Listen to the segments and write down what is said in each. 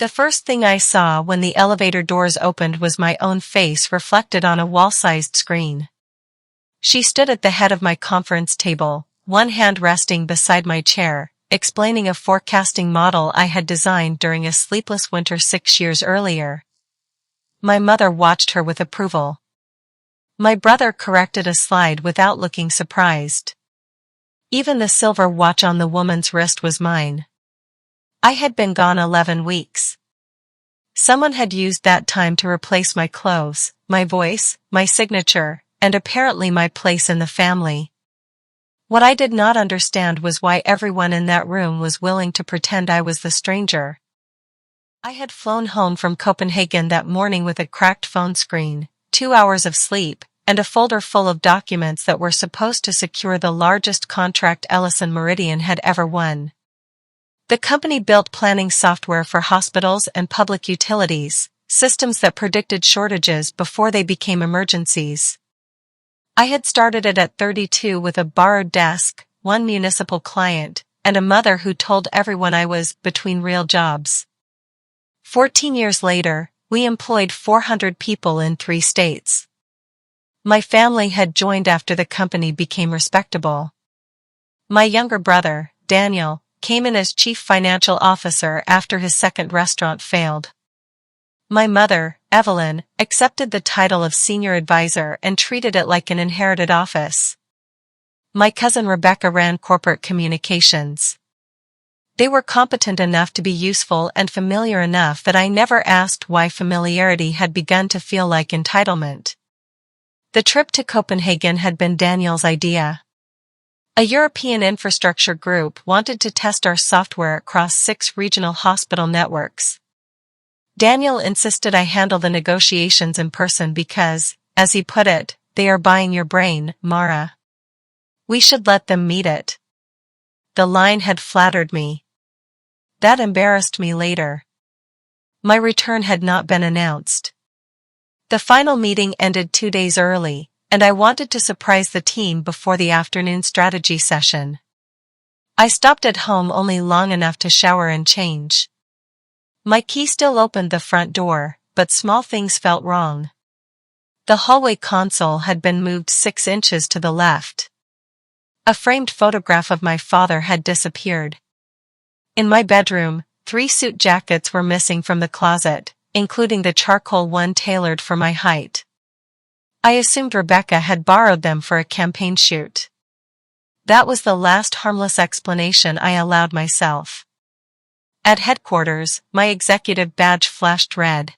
The first thing I saw when the elevator doors opened was my own face reflected on a wall-sized screen. She stood at the head of my conference table, one hand resting beside my chair, explaining a forecasting model I had designed during a sleepless winter 6 years earlier. My mother watched her with approval. My brother corrected a slide without looking surprised. Even the silver watch on the woman's wrist was mine. I had been gone 11 weeks. Someone had used that time to replace my clothes, my voice, my signature, and apparently my place in the family. What I did not understand was why everyone in that room was willing to pretend I was the stranger. I had flown home from Copenhagen that morning with a cracked phone screen, 2 hours of sleep, and a folder full of documents that were supposed to secure the largest contract Ellison Meridian had ever won. The company built planning software for hospitals and public utilities, systems that predicted shortages before they became emergencies. I had started it at 32 with a borrowed desk, one municipal client, and a mother who told everyone I was between real jobs. 14 years later, we employed 400 people in 3 states. My family had joined after the company became respectable. My younger brother, Daniel, came in as chief financial officer after his second restaurant failed. My mother, Evelyn, accepted the title of senior advisor and treated it like an inherited office. My cousin Rebecca ran corporate communications. They were competent enough to be useful and familiar enough that I never asked why familiarity had begun to feel like entitlement. The trip to Copenhagen had been Daniel's idea. A European infrastructure group wanted to test our software across 6 regional hospital networks. Daniel insisted I handle the negotiations in person because, as he put it, they are buying your brain, Mara. We should let them meet it. The line had flattered me. That embarrassed me later. My return had not been announced. The final meeting ended 2 days early, and I wanted to surprise the team before the afternoon strategy session. I stopped at home only long enough to shower and change. My key still opened the front door, but small things felt wrong. The hallway console had been moved 6 inches to the left. A framed photograph of my father had disappeared. In my bedroom, 3 suit jackets were missing from the closet, including the charcoal one tailored for my height. I assumed Rebecca had borrowed them for a campaign shoot. That was the last harmless explanation I allowed myself. At headquarters, my executive badge flashed red.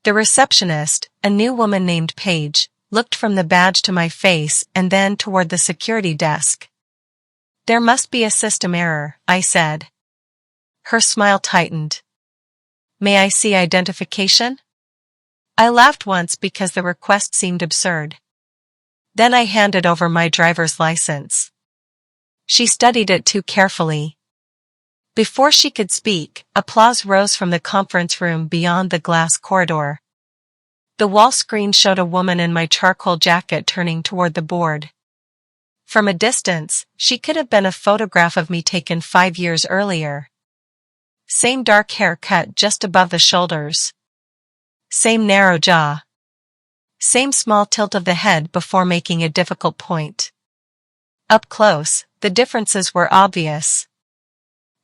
The receptionist, a new woman named Paige, looked from the badge to my face and then toward the security desk. "There must be a system error," I said. Her smile tightened. "May I see identification?" I laughed once because the request seemed absurd. Then I handed over my driver's license. She studied it too carefully. Before she could speak, applause rose from the conference room beyond the glass corridor. The wall screen showed a woman in my charcoal jacket turning toward the board. From a distance, she could have been a photograph of me taken 5 years earlier. Same dark hair cut just above the shoulders. Same narrow jaw. Same small tilt of the head before making a difficult point. Up close, the differences were obvious.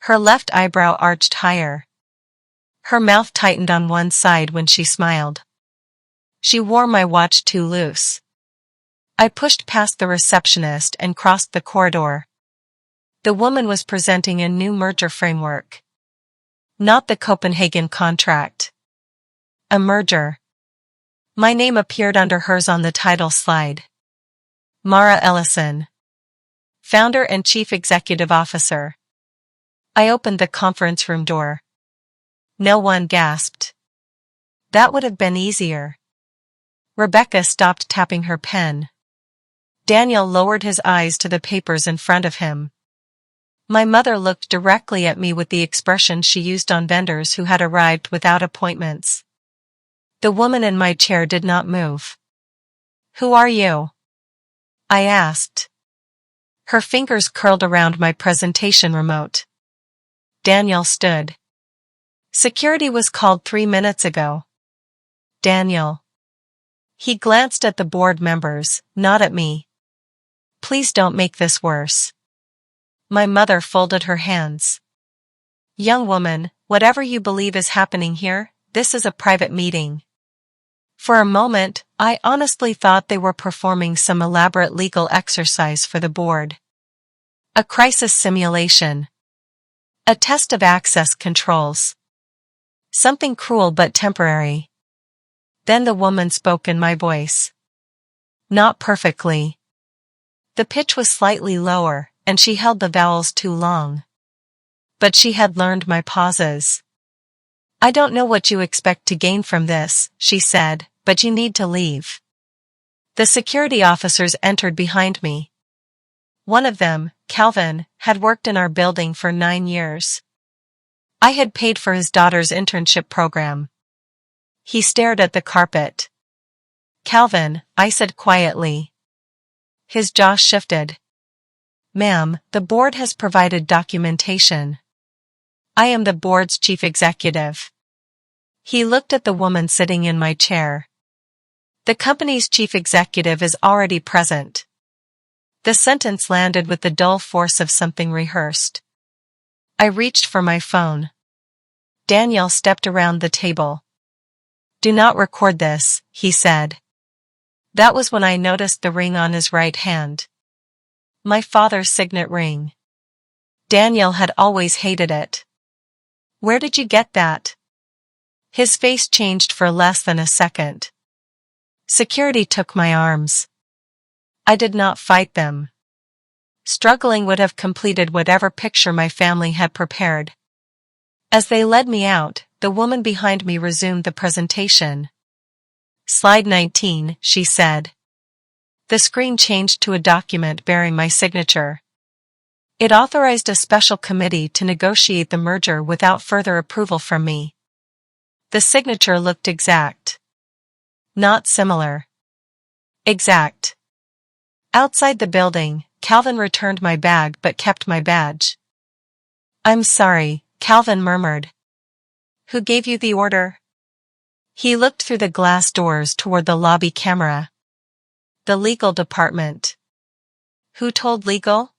Her left eyebrow arched higher. Her mouth tightened on one side when she smiled. She wore my watch too loose. I pushed past the receptionist and crossed the corridor. The woman was presenting a new merger framework. Not the Copenhagen contract. A merger. My name appeared under hers on the title slide. Mara Ellison. Founder and Chief Executive Officer. I opened the conference room door. No one gasped. That would have been easier. Rebecca stopped tapping her pen. Daniel lowered his eyes to the papers in front of him. My mother looked directly at me with the expression she used on vendors who had arrived without appointments. The woman in my chair did not move. "Who are you?" I asked. Her fingers curled around my presentation remote. Daniel stood. Security was called 3 minutes ago. Daniel. He glanced at the board members, not at me. Please don't make this worse. My mother folded her hands. Young woman, whatever you believe is happening here, this is a private meeting. For a moment, I honestly thought they were performing some elaborate legal exercise for the board. A crisis simulation. A test of access controls. Something cruel but temporary. Then the woman spoke in my voice. Not perfectly. The pitch was slightly lower, and she held the vowels too long. But she had learned my pauses. I don't know what you expect to gain from this, she said, but you need to leave. The security officers entered behind me. One of them, Calvin, had worked in our building for 9 years. I had paid for his daughter's internship program. He stared at the carpet. Calvin, I said quietly. His jaw shifted. Ma'am, the board has provided documentation. I am the board's chief executive. He looked at the woman sitting in my chair. The company's chief executive is already present. The sentence landed with the dull force of something rehearsed. I reached for my phone. Daniel stepped around the table. Do not record this, he said. That was when I noticed the ring on his right hand. My father's signet ring. Daniel had always hated it. Where did you get that? His face changed for less than a second. Security took my arms. I did not fight them. Struggling would have completed whatever picture my family had prepared. As they led me out, the woman behind me resumed the presentation. Slide 19, she said. The screen changed to a document bearing my signature. It authorized a special committee to negotiate the merger without further approval from me. The signature looked exact. Not similar. Exact. Outside the building, Calvin returned my bag but kept my badge. I'm sorry, Calvin murmured. Who gave you the order? He looked through the glass doors toward the lobby camera. The legal department. Who told legal?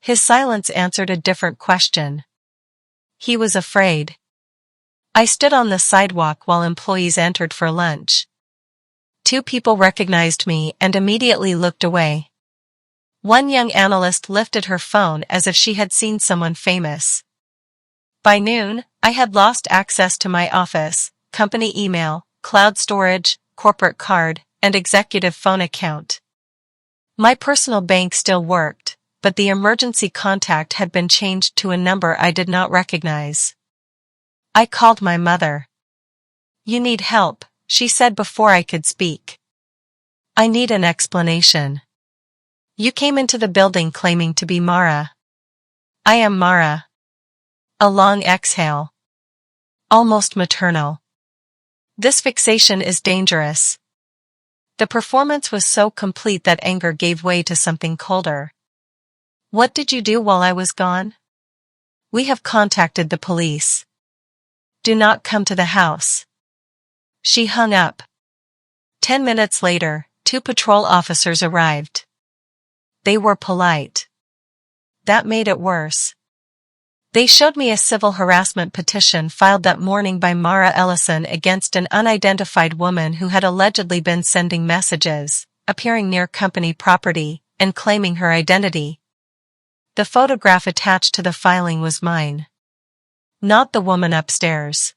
His silence answered a different question. He was afraid. I stood on the sidewalk while employees entered for lunch. 2 people recognized me and immediately looked away. One young analyst lifted her phone as if she had seen someone famous. By noon, I had lost access to my office, company email, cloud storage, corporate card, and executive phone account. My personal bank still worked, but the emergency contact had been changed to a number I did not recognize. I called my mother. You need help, she said before I could speak. I need an explanation. You came into the building claiming to be Mara. I am Mara. A long exhale. Almost maternal. This fixation is dangerous. The performance was so complete that anger gave way to something colder. What did you do while I was gone? We have contacted the police. Do not come to the house. She hung up. 10 minutes later, 2 patrol officers arrived. They were polite. That made it worse. They showed me a civil harassment petition filed that morning by Mara Ellison against an unidentified woman who had allegedly been sending messages, appearing near company property, and claiming her identity. The photograph attached to the filing was mine. Not the woman upstairs.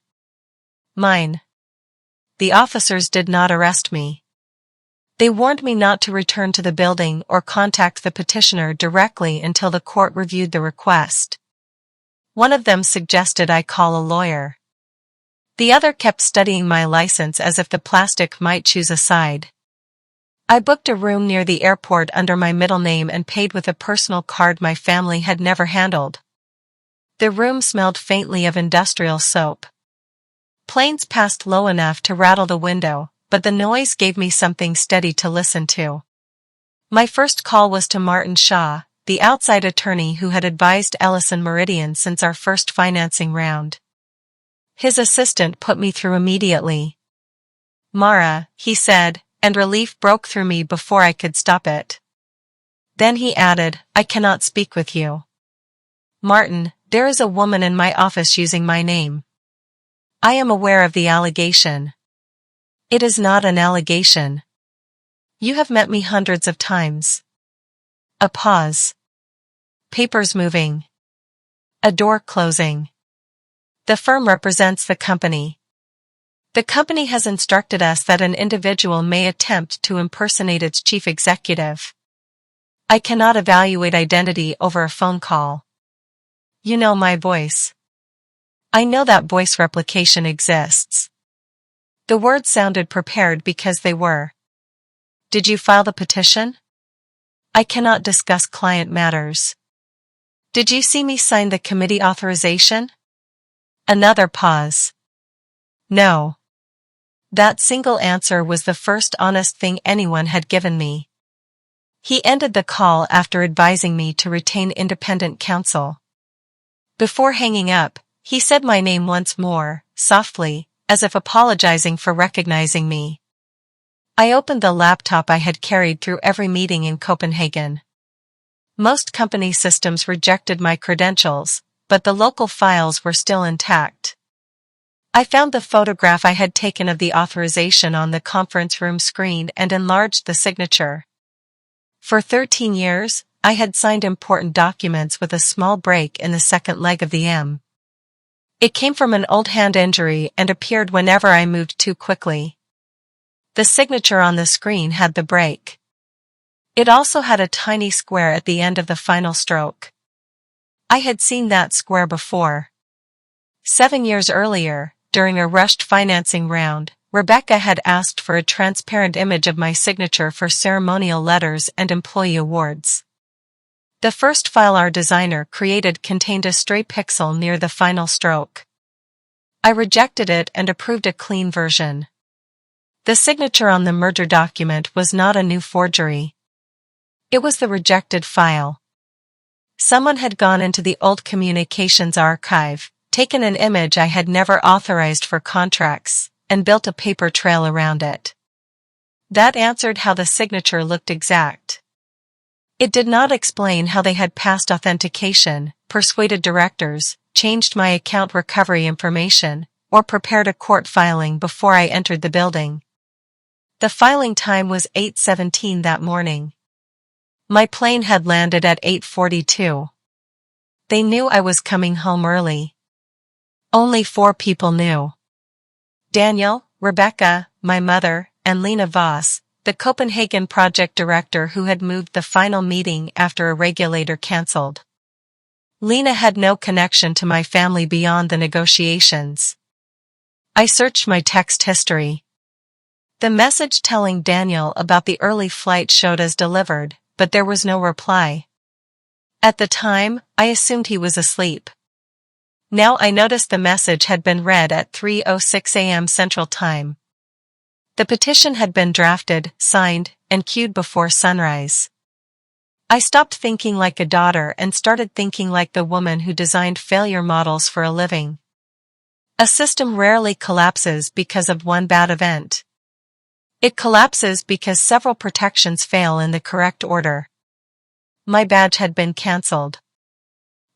Mine. The officers did not arrest me. They warned me not to return to the building or contact the petitioner directly until the court reviewed the request. One of them suggested I call a lawyer. The other kept studying my license as if the plastic might choose a side. I booked a room near the airport under my middle name and paid with a personal card my family had never handled. The room smelled faintly of industrial soap. Planes passed low enough to rattle the window, but the noise gave me something steady to listen to. My first call was to Martin Shaw, the outside attorney who had advised Ellison Meridian since our first financing round. His assistant put me through immediately. "Mara," he said, and relief broke through me before I could stop it. Then he added, "I cannot speak with you. Martin, there is a woman in my office using my name. I am aware of the allegation." "It is not an allegation. You have met me hundreds of times." A pause. Papers moving. A door closing. "The firm represents the company. The company has instructed us that an individual may attempt to impersonate its chief executive. I cannot evaluate identity over a phone call. You know my voice. I know that voice replication exists." The words sounded prepared because they were. "Did you file the petition?" "I cannot discuss client matters." "Did you see me sign the committee authorization?" Another pause. "No." That single answer was the first honest thing anyone had given me. He ended the call after advising me to retain independent counsel. Before hanging up, he said my name once more, softly, as if apologizing for recognizing me. I opened the laptop I had carried through every meeting in Copenhagen. Most company systems rejected my credentials, but the local files were still intact. I found the photograph I had taken of the authorization on the conference room screen and enlarged the signature. For 13 years, I had signed important documents with a small break in the second leg of the M. It came from an old hand injury and appeared whenever I moved too quickly. The signature on the screen had the break. It also had a tiny square at the end of the final stroke. I had seen that square before. 7 years earlier, during a rushed financing round, Rebecca had asked for a transparent image of my signature for ceremonial letters and employee awards. The first file our designer created contained a stray pixel near the final stroke. I rejected it and approved a clean version. The signature on the merger document was not a new forgery. It was the rejected file. Someone had gone into the old communications archive, taken an image I had never authorized for contracts, and built a paper trail around it. That answered how the signature looked exact. It did not explain how they had passed authentication, persuaded directors, changed my account recovery information, or prepared a court filing before I entered the building. The filing time was 8:17 that morning. My plane had landed at 8:42. They knew I was coming home early. Only 4 people knew. Daniel, Rebecca, my mother, and Lena Voss, the Copenhagen project director who had moved the final meeting after a regulator cancelled. Lena had no connection to my family beyond the negotiations. I searched my text history. The message telling Daniel about the early flight showed as delivered, but there was no reply. At the time, I assumed he was asleep. Now I noticed the message had been read at 3:06 a.m. Central Time. The petition had been drafted, signed, and queued before sunrise. I stopped thinking like a daughter and started thinking like the woman who designed failure models for a living. A system rarely collapses because of one bad event. It collapses because several protections fail in the correct order. My badge had been cancelled.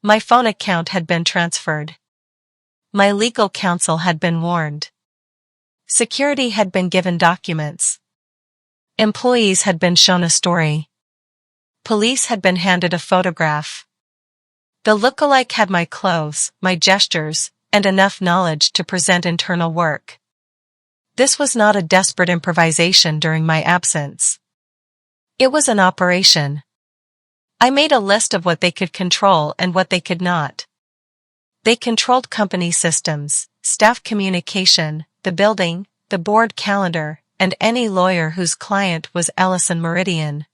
My phone account had been transferred. My legal counsel had been warned. Security had been given documents. Employees had been shown a story. Police had been handed a photograph. The lookalike had my clothes, my gestures, and enough knowledge to present internal work. This was not a desperate improvisation during my absence. It was an operation. I made a list of what they could control and what they could not. They controlled company systems, staff communication, the building, the board calendar, and any lawyer whose client was Ellison Meridian.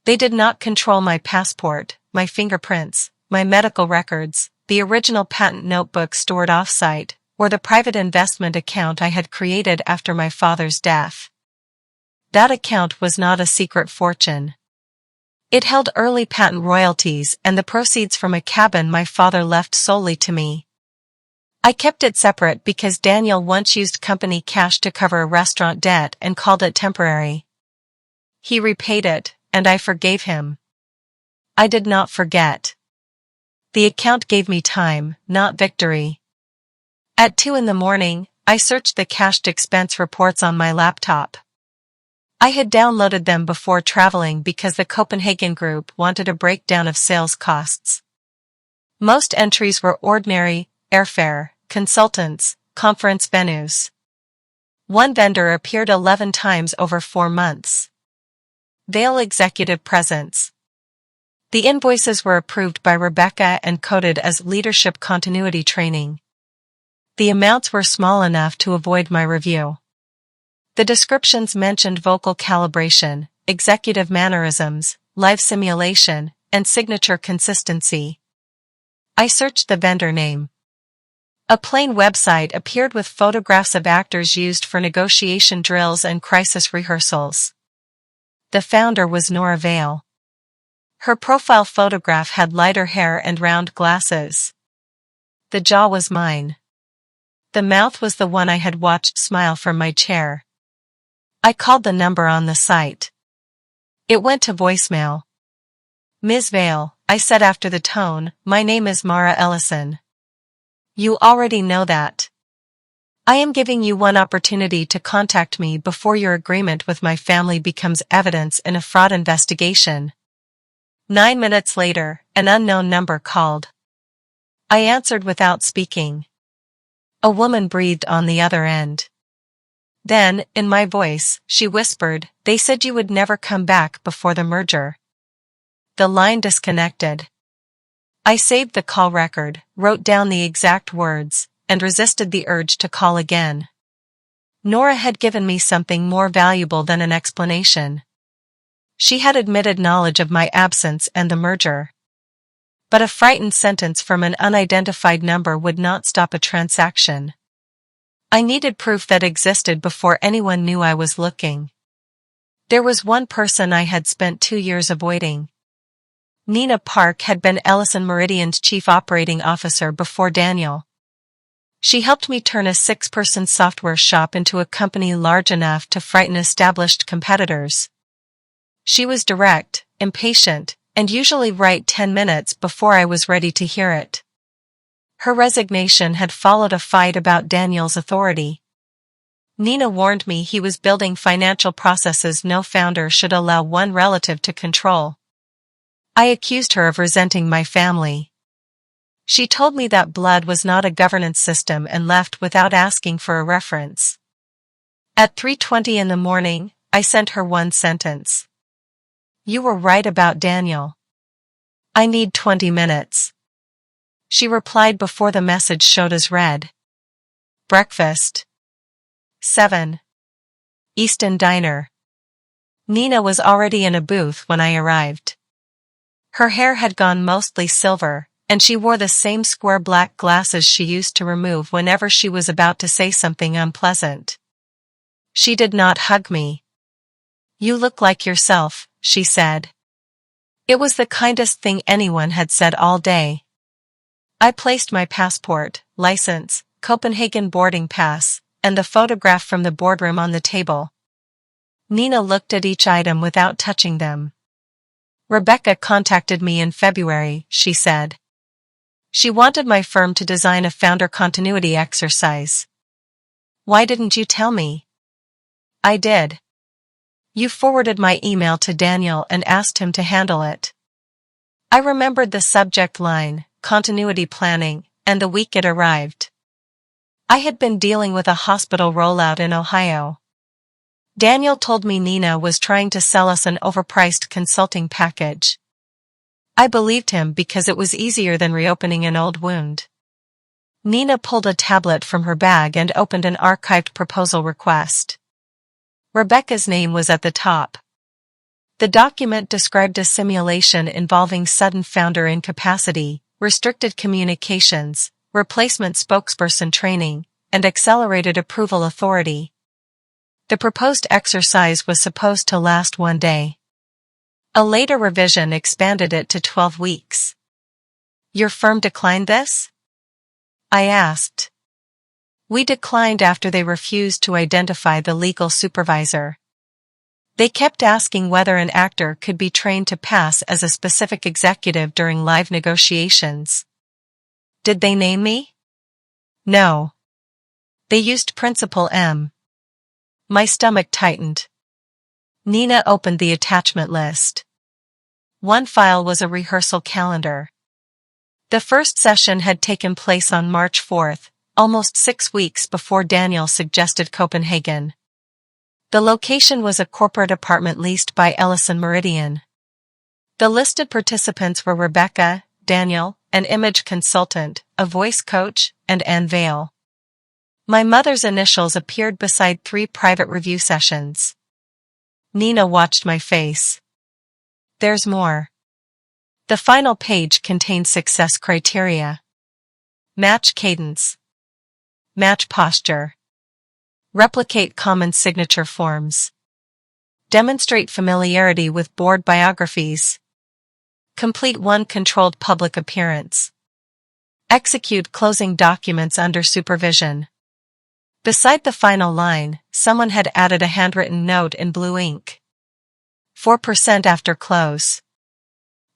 They did not control my passport, my fingerprints, my medical records, the original patent notebook stored off-site, or the private investment account I had created after my father's death. That account was not a secret fortune. It held early patent royalties and the proceeds from a cabin my father left solely to me. I kept it separate because Daniel once used company cash to cover a restaurant debt and called it temporary. He repaid it, and I forgave him. I did not forget. The account gave me time, not victory. At 2 a.m, I searched the cashed expense reports on my laptop. I had downloaded them before traveling because the Copenhagen group wanted a breakdown of sales costs. Most entries were ordinary: airfare, consultants, conference venues. One vendor appeared 11 times over 4 months. Vail executive presence. The invoices were approved by Rebecca and coded as leadership continuity training. The amounts were small enough to avoid my review. The descriptions mentioned vocal calibration, executive mannerisms, live simulation, and signature consistency. I searched the vendor name. A plain website appeared with photographs of actors used for negotiation drills and crisis rehearsals. The founder was Nora Vail. Her profile photograph had lighter hair and round glasses. The jaw was mine. The mouth was the one I had watched smile from my chair. I called the number on the site. It went to voicemail. "Ms. Vail," I said after the tone, "my name is Mara Ellison. You already know that. I am giving you one opportunity to contact me before your agreement with my family becomes evidence in a fraud investigation." 9 minutes later, an unknown number called. I answered without speaking. A woman breathed on the other end. Then, in my voice, she whispered, "They said you would never come back before the merger." The line disconnected. I saved the call record, wrote down the exact words, and resisted the urge to call again. Nora had given me something more valuable than an explanation. She had admitted knowledge of my absence and the merger. But a frightened sentence from an unidentified number would not stop a transaction. I needed proof that existed before anyone knew I was looking. There was one person I had spent 2 years avoiding. Nina Park had been Ellison Meridian's chief operating officer before Daniel. She helped me turn a 6-person software shop into a company large enough to frighten established competitors. She was direct, impatient, and usually right 10 minutes before I was ready to hear it. Her resignation had followed a fight about Daniel's authority. Nina warned me he was building financial processes no founder should allow one relative to control. I accused her of resenting my family. She told me that blood was not a governance system and left without asking for a reference. At 3:20 in the morning, I sent her one sentence. "You were right about Daniel. I need 20 minutes. She replied before the message showed as read. Breakfast. 7. Easton Diner. Nina was already in a booth when I arrived. Her hair had gone mostly silver, and she wore the same square black glasses she used to remove whenever she was about to say something unpleasant. She did not hug me. "You look like yourself," she said. It was the kindest thing anyone had said all day. I placed my passport, license, Copenhagen boarding pass, and the photograph from the boardroom on the table. Nina looked at each item without touching them. "Rebecca contacted me in February," she said. "She wanted my firm to design a founder continuity exercise." "Why didn't you tell me?" "I did. You forwarded my email to Daniel and asked him to handle it." I remembered the subject line, continuity planning, and the week it arrived. I had been dealing with a hospital rollout in Ohio. Daniel told me Nina was trying to sell us an overpriced consulting package. I believed him because it was easier than reopening an old wound. Nina pulled a tablet from her bag and opened an archived proposal request. Rebecca's name was at the top. The document described a simulation involving sudden founder incapacity, restricted communications, replacement spokesperson training, and accelerated approval authority. The proposed exercise was supposed to last 1 day. A later revision expanded it to 12 weeks. "Your firm declined this?" I asked. We declined after they refused to identify the legal supervisor. They kept asking whether an actor could be trained to pass as a specific executive during live negotiations. Did they name me? No. They used Principal M. My stomach tightened. Nina opened the attachment list. One file was a rehearsal calendar. The first session had taken place on March 4th, almost 6 weeks before Daniel suggested Copenhagen. The location was a corporate apartment leased by Ellison Meridian. The listed participants were Rebecca, Daniel, an image consultant, a voice coach, and Ann Vale. My mother's initials appeared beside 3 private review sessions. Nina watched my face. There's more. The final page contained success criteria. Match cadence. Match posture. Replicate common signature forms. Demonstrate familiarity with board biographies. Complete one controlled public appearance. Execute closing documents under supervision. Beside the final line, someone had added a handwritten note in blue ink. 4% after close.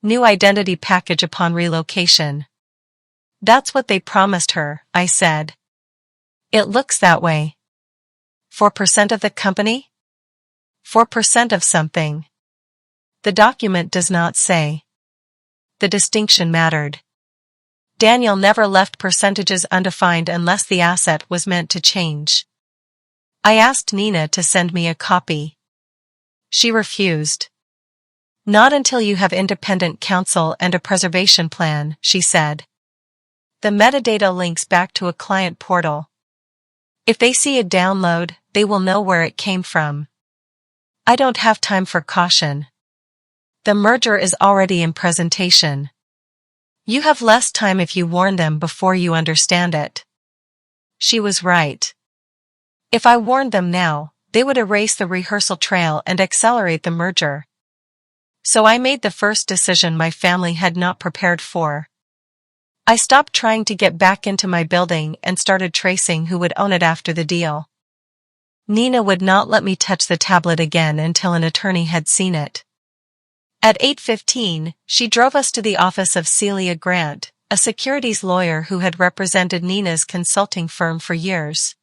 New identity package upon relocation. That's what they promised her, I said. It looks that way. 4% of the company? 4% of something. The document does not say. The distinction mattered. Daniel never left percentages undefined unless the asset was meant to change. I asked Nina to send me a copy. She refused. Not until you have independent counsel and a preservation plan, she said. The metadata links back to a client portal. If they see a download, they will know where it came from. I don't have time for caution. The merger is already in presentation. You have less time if you warn them before you understand it. She was right. If I warned them now, they would erase the rehearsal trail and accelerate the merger. So I made the first decision my family had not prepared for. I stopped trying to get back into my building and started tracing who would own it after the deal. Nina would not let me touch the tablet again until an attorney had seen it. At 8:15, she drove us to the office of Celia Grant, a securities lawyer who had represented Nina's consulting firm for years.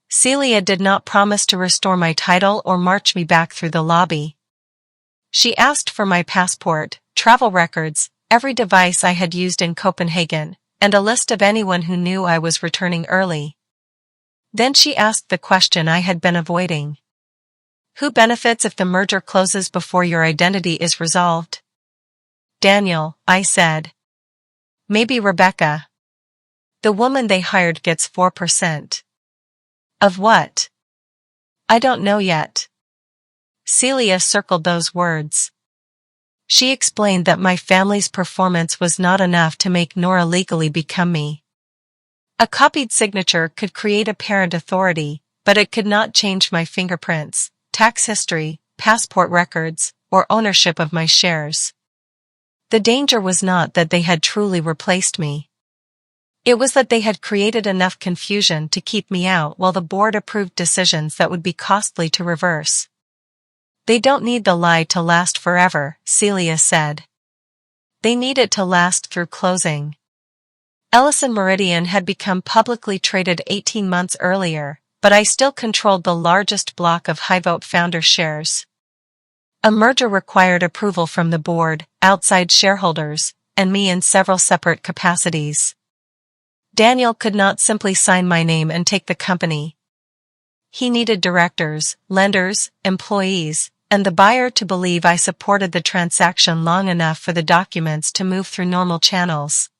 Celia did not promise to restore my title or march me back through the lobby. She asked for my passport, travel records, every device I had used in Copenhagen, and a list of anyone who knew I was returning early. Then she asked the question I had been avoiding. Who benefits if the merger closes before your identity is resolved? Daniel, I said. Maybe Rebecca. The woman they hired gets 4%. Of what? I don't know yet. Celia circled those words. She explained that my family's performance was not enough to make Nora legally become me. A copied signature could create apparent authority, but it could not change my fingerprints, tax history, passport records, or ownership of my shares. The danger was not that they had truly replaced me. It was that they had created enough confusion to keep me out while the board approved decisions that would be costly to reverse. They don't need the lie to last forever, Celia said. They need it to last through closing. Ellison Meridian had become publicly traded 18 months earlier, but I still controlled the largest block of high-vote founder shares. A merger required approval from the board, outside shareholders, and me in several separate capacities. Daniel could not simply sign my name and take the company. He needed directors, lenders, employees, and the buyer to believe I supported the transaction long enough for the documents to move through normal channels.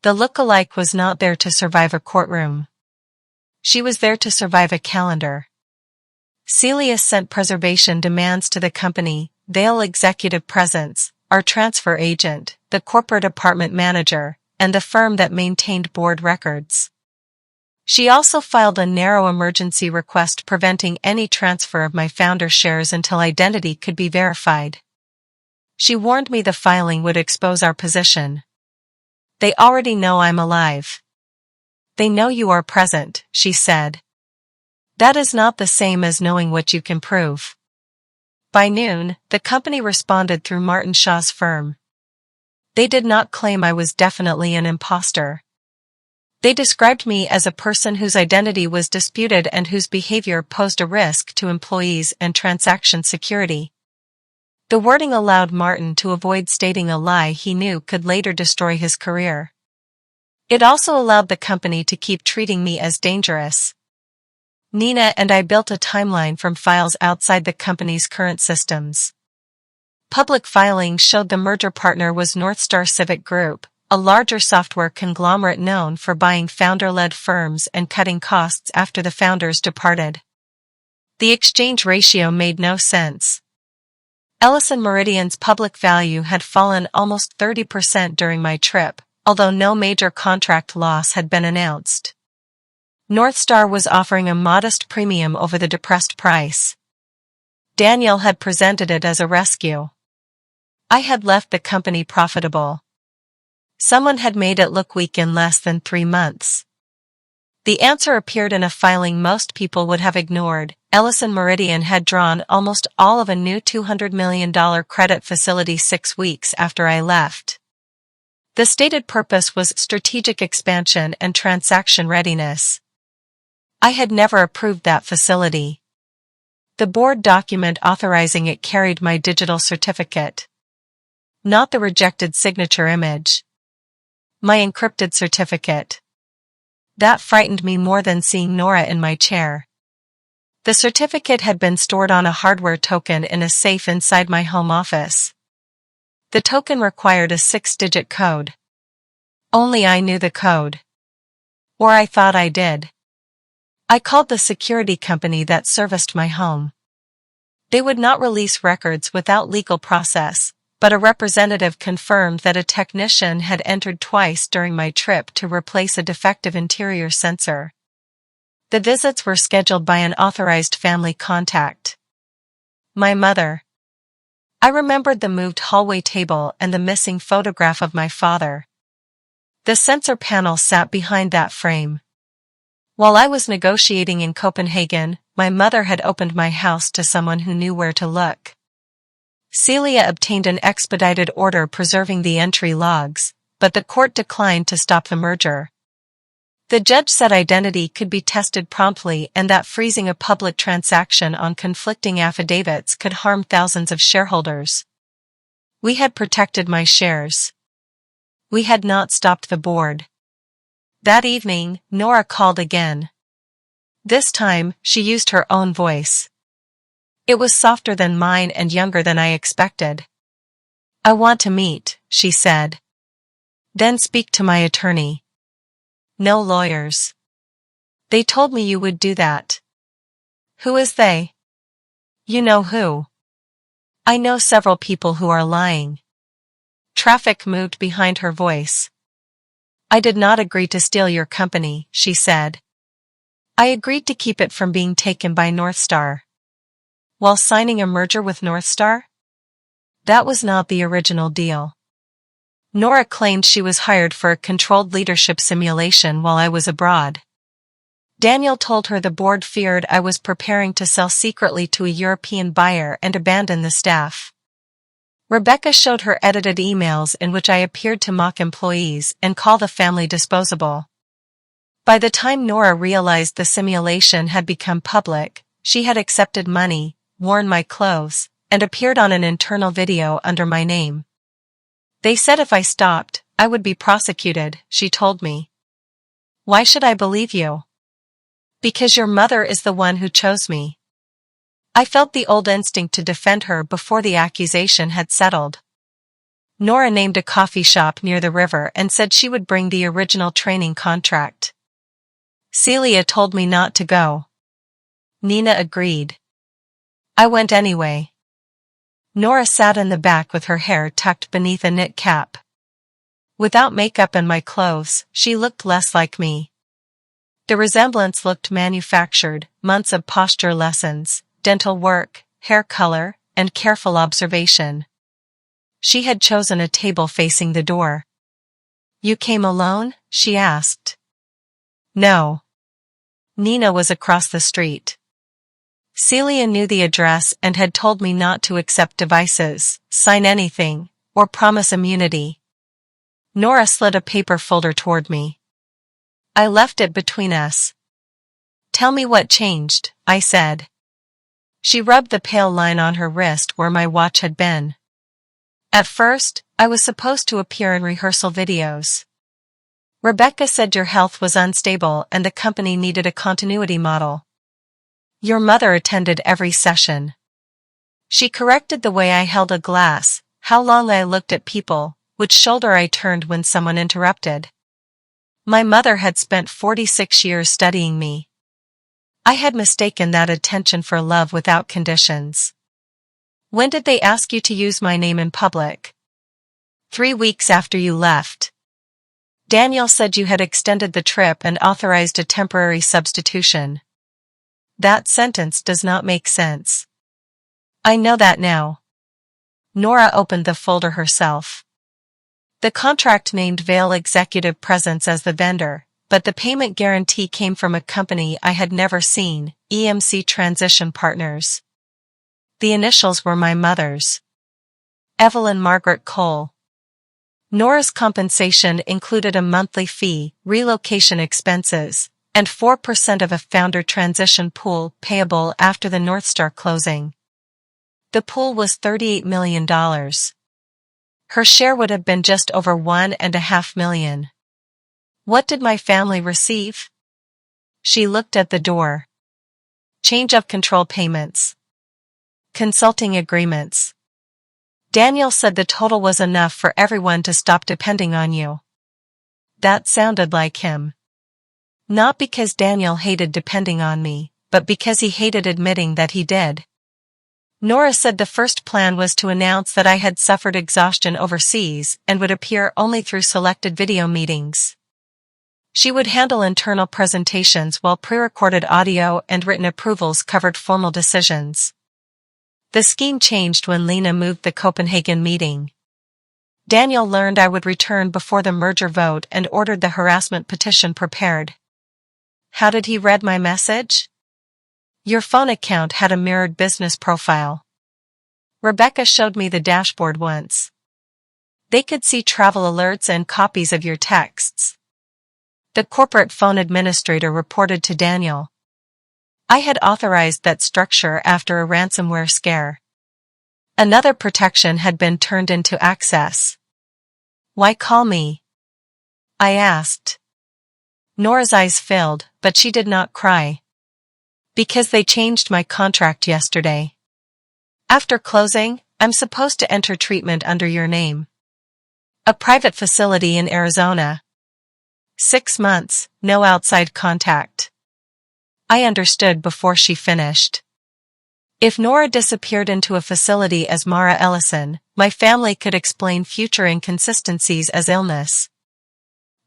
The look-alike was not there to survive a courtroom. She was there to survive a calendar. Celia sent preservation demands to the company, Vale Executive Presence, our transfer agent, the corporate apartment manager, and the firm that maintained board records. She also filed a narrow emergency request preventing any transfer of my founder shares until identity could be verified. She warned me the filing would expose our position. They already know I'm alive. They know you are present, she said. That is not the same as knowing what you can prove. By noon, the company responded through Martin Shaw's firm. They did not claim I was definitely an impostor. They described me as a person whose identity was disputed and whose behavior posed a risk to employees and transaction security. The wording allowed Martin to avoid stating a lie he knew could later destroy his career. It also allowed the company to keep treating me as dangerous. Nina and I built a timeline from files outside the company's current systems. Public filings showed the merger partner was Northstar Civic Group, a larger software conglomerate known for buying founder-led firms and cutting costs after the founders departed. The exchange ratio made no sense. Ellison Meridian's public value had fallen almost 30% during my trip, although no major contract loss had been announced. Northstar was offering a modest premium over the depressed price. Daniel had presented it as a rescue. I had left the company profitable. Someone had made it look weak in less than 3 months. The answer appeared in a filing most people would have ignored. Ellison Meridian had drawn almost all of a new $200 million credit facility 6 weeks after I left. The stated purpose was strategic expansion and transaction readiness. I had never approved that facility. The board document authorizing it carried my digital certificate. Not the rejected signature image. My encrypted certificate. That frightened me more than seeing Nora in my chair. The certificate had been stored on a hardware token in a safe inside my home office. The token required a 6-digit code. Only I knew the code. Or I thought I did. I called the security company that serviced my home. They would not release records without legal process, but a representative confirmed that a technician had entered twice during my trip to replace a defective interior sensor. The visits were scheduled by an authorized family contact. My mother. I remembered the moved hallway table and the missing photograph of my father. The sensor panel sat behind that frame. While I was negotiating in Copenhagen, my mother had opened my house to someone who knew where to look. Celia obtained an expedited order preserving the entry logs, but the court declined to stop the merger. The judge said identity could be tested promptly and that freezing a public transaction on conflicting affidavits could harm thousands of shareholders. We had protected my shares. We had not stopped the board. That evening, Nora called again. This time, she used her own voice. It was softer than mine and younger than I expected. I want to meet, she said. Then speak to my attorney. No lawyers. They told me you would do that. Who is they? You know who. I know several people who are lying. Traffic moved behind her voice. I did not agree to steal your company, she said. I agreed to keep it from being taken by Northstar. While signing a merger with Northstar? That was not the original deal. Nora claimed she was hired for a controlled leadership simulation while I was abroad. Daniel told her the board feared I was preparing to sell secretly to a European buyer and abandon the staff. Rebecca showed her edited emails in which I appeared to mock employees and call the family disposable. By the time Nora realized the simulation had become public, she had accepted money, worn my clothes, and appeared on an internal video under my name. They said if I stopped, I would be prosecuted, she told me. Why should I believe you? Because your mother is the one who chose me. I felt the old instinct to defend her before the accusation had settled. Nora named a coffee shop near the river and said she would bring the original training contract. Celia told me not to go. Nina agreed. I went anyway. Nora sat in the back with her hair tucked beneath a knit cap. Without makeup and my clothes, she looked less like me. The resemblance looked manufactured, months of posture lessons, dental work, hair color, and careful observation. She had chosen a table facing the door. You came alone? She asked. No. Nina was across the street. Celia knew the address and had told me not to accept devices, sign anything, or promise immunity. Nora slid a paper folder toward me. I left it between us. Tell me what changed, I said. She rubbed the pale line on her wrist where my watch had been. At first, I was supposed to appear in rehearsal videos. Rebecca said your health was unstable and the company needed a continuity model. Your mother attended every session. She corrected the way I held a glass, how long I looked at people, which shoulder I turned when someone interrupted. My mother had spent 46 years studying me. I had mistaken that attention for love without conditions. When did they ask you to use my name in public? 3 weeks after you left. Daniel said you had extended the trip and authorized a temporary substitution. That sentence does not make sense. I know that now. Nora opened the folder herself. The contract named Vail Executive Presence as the vendor, but the payment guarantee came from a company I had never seen, EMC Transition Partners. The initials were my mother's. Evelyn Margaret Cole. Nora's compensation included a monthly fee, relocation expenses, and 4% of a founder transition pool payable after the Northstar closing. The pool was $38 million. Her share would have been just over $1.5 million. What did my family receive? She looked at the door. Change of control payments. Consulting agreements. Daniel said the total was enough for everyone to stop depending on you. That sounded like him. Not because Daniel hated depending on me, but because he hated admitting that he did. Nora said the first plan was to announce that I had suffered exhaustion overseas and would appear only through selected video meetings. She would handle internal presentations while pre-recorded audio and written approvals covered formal decisions. The scheme changed when Lena moved the Copenhagen meeting. Daniel learned I would return before the merger vote and ordered the harassment petition prepared. How did he read my message? Your phone account had a mirrored business profile. Rebecca showed me the dashboard once. They could see travel alerts and copies of your texts. The corporate phone administrator reported to Daniel. I had authorized that structure after a ransomware scare. Another protection had been turned into access. Why call me? I asked. Nora's eyes filled, but she did not cry. Because they changed my contract yesterday. After closing, I'm supposed to enter treatment under your name. A private facility in Arizona. 6 months, no outside contact. I understood before she finished. If Nora disappeared into a facility as Mara Ellison, my family could explain future inconsistencies as illness.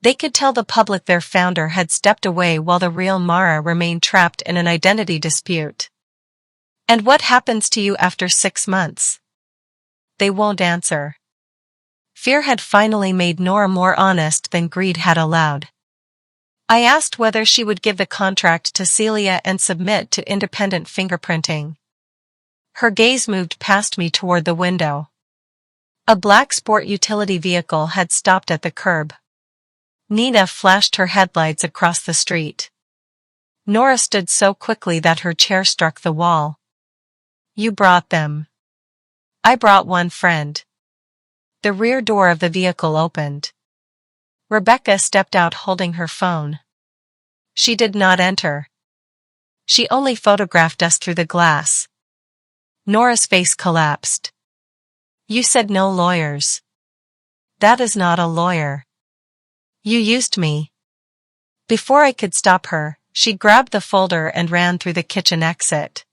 They could tell the public their founder had stepped away while the real Mara remained trapped in an identity dispute. And what happens to you after 6 months? They won't answer. Fear had finally made Nora more honest than greed had allowed. I asked whether she would give the contract to Celia and submit to independent fingerprinting. Her gaze moved past me toward the window. A black sport utility vehicle had stopped at the curb. Nina flashed her headlights across the street. Nora stood so quickly that her chair struck the wall. You brought them. I brought one friend. The rear door of the vehicle opened. Rebecca stepped out holding her phone. She did not enter. She only photographed us through the glass. Nora's face collapsed. You said no lawyers. That is not a lawyer. You used me. Before I could stop her, she grabbed the folder and ran through the kitchen exit.